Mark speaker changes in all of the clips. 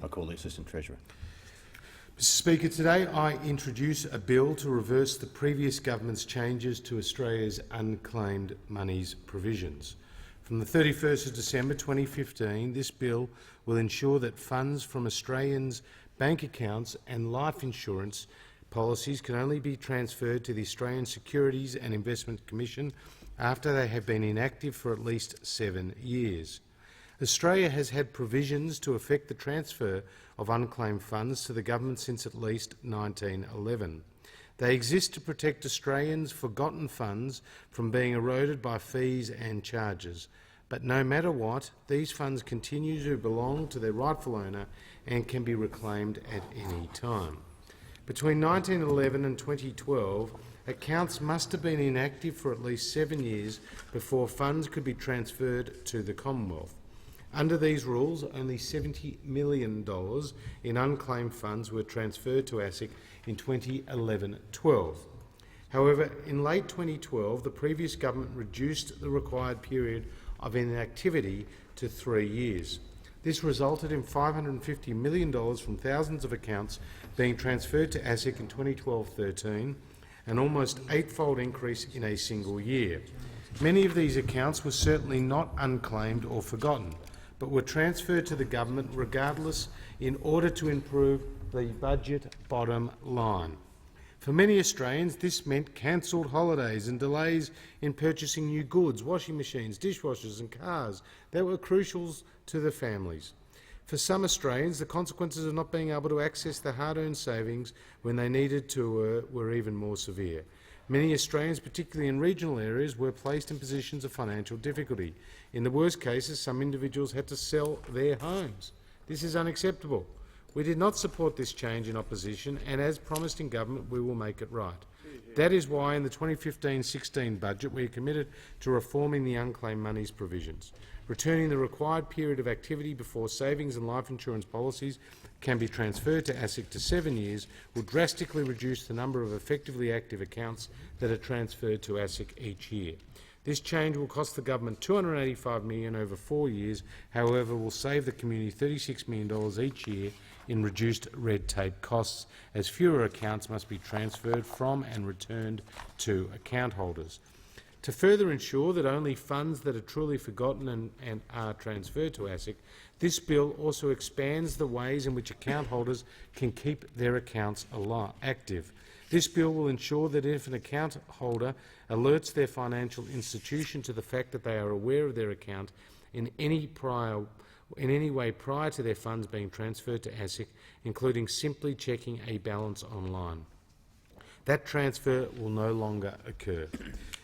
Speaker 1: I call the Assistant Treasurer.
Speaker 2: Mr Speaker, today I introduce a bill to reverse the previous government's changes to Australia's unclaimed monies provisions. From the 31st of December 2015, this bill will ensure that funds from Australians' bank accounts and life insurance policies can only be transferred to the Australian Securities and Investment Commission after they have been inactive for at least 7 years. Australia has had provisions to effect the transfer of unclaimed funds to the government since at least 1911. They exist to protect Australians' forgotten funds from being eroded by fees and charges. But no matter what, these funds continue to belong to their rightful owner and can be reclaimed at any time. Between 1911 and 2012, accounts must have been inactive for at least 7 years before funds could be transferred to the Commonwealth. Under these rules, only $70 million in unclaimed funds were transferred to ASIC in 2011-12. However, in late 2012, the previous government reduced the required period of inactivity to 3 years. This resulted in $550 million from thousands of accounts being transferred to ASIC in 2012-13, an almost eightfold increase in a single year. Many of these accounts were certainly not unclaimed or forgotten, but were transferred to the government regardless in order to improve the budget bottom line. For many Australians, this meant cancelled holidays and delays in purchasing new goods, washing machines, dishwashers and cars that were crucial to their families. For some Australians, the consequences of not being able to access their hard-earned savings when they needed to were even more severe. Many Australians, particularly in regional areas, were placed in positions of financial difficulty. In the worst cases, some individuals had to sell their homes. This is unacceptable. We did not support this change in opposition, and as promised in government, we will make it right. That is why in the 2015-16 budget we are committed to reforming the unclaimed monies provisions. Returning the required period of activity before savings and life insurance policies can be transferred to ASIC to 7 years will drastically reduce the number of effectively active accounts that are transferred to ASIC each year. This change will cost the government $285 million over 4 years, however will save the community $36 million each year in reduced red tape costs, as fewer accounts must be transferred from and returned to account holders. To further ensure that only funds that are truly forgotten and are transferred to ASIC, this bill also expands the ways in which account holders can keep their accounts active. This bill will ensure that if an account holder alerts their financial institution to the fact that they are aware of their account in any way prior to their funds being transferred to ASIC, including simply checking a balance online, that transfer will no longer occur.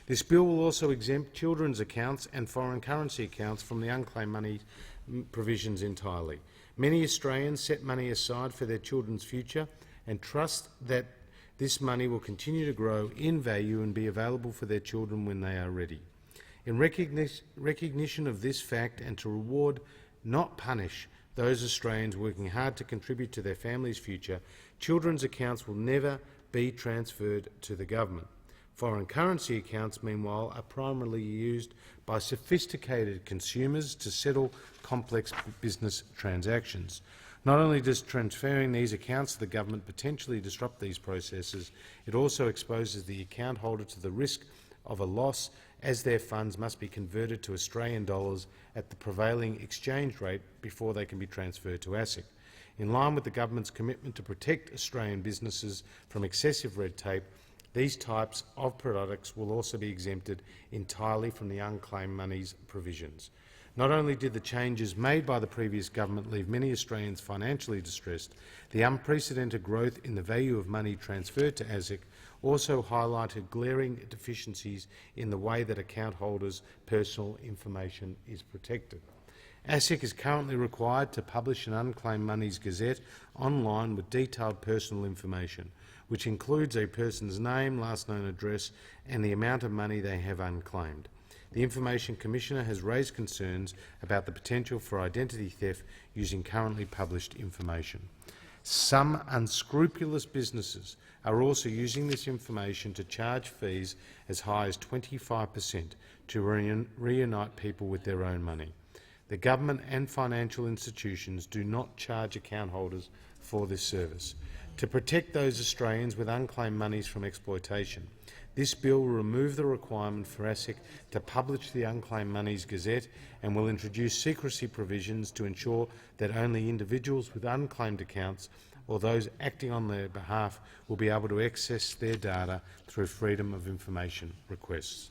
Speaker 2: This bill will also exempt children's accounts and foreign currency accounts from the unclaimed money provisions entirely. Many Australians set money aside for their children's future and trust that this money will continue to grow in value and be available for their children when they are ready. In recognition of this fact and to reward, not punish, those Australians working hard to contribute to their family's future, children's accounts will never be transferred to the government. Foreign currency accounts, meanwhile, are primarily used by sophisticated consumers to settle complex business transactions. Not only does transferring these accounts to the government potentially disrupt these processes, it also exposes the account holder to the risk of a loss, as their funds must be converted to Australian dollars at the prevailing exchange rate before they can be transferred to ASIC. In line with the government's commitment to protect Australian businesses from excessive red tape, these types of products will also be exempted entirely from the unclaimed monies provisions. Not only did the changes made by the previous government leave many Australians financially distressed, the unprecedented growth in the value of money transferred to ASIC also highlighted glaring deficiencies in the way that account holders' personal information is protected. ASIC is currently required to publish an Unclaimed Monies Gazette online with detailed personal information, which includes a person's name, last known address and the amount of money they have unclaimed. The Information Commissioner has raised concerns about the potential for identity theft using currently published information. Some unscrupulous businesses are also using this information to charge fees as high as 25% to reunite people with their own money. The government and financial institutions do not charge account holders for this service. To protect those Australians with unclaimed monies from exploitation, this bill will remove the requirement for ASIC to publish the Unclaimed Monies Gazette and will introduce secrecy provisions to ensure that only individuals with unclaimed accounts or those acting on their behalf will be able to access their data through Freedom of Information requests.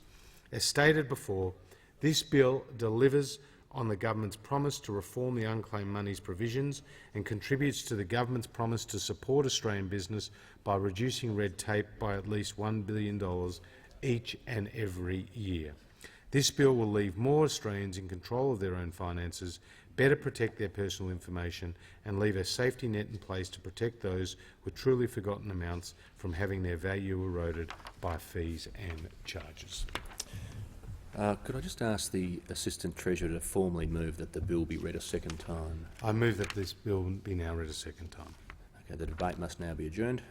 Speaker 2: As stated before, this bill delivers on the government's promise to reform the unclaimed monies provisions and contributes to the government's promise to support Australian business by reducing red tape by at least $1 billion each and every year. This bill will leave more Australians in control of their own finances, better protect their personal information and leave a safety net in place to protect those with truly forgotten amounts from having their value eroded by fees and charges.
Speaker 1: Could I just ask the Assistant Treasurer to formally move that the bill be read a second time?
Speaker 2: I move that this bill be now read a second time.
Speaker 1: Okay, the debate must now be adjourned.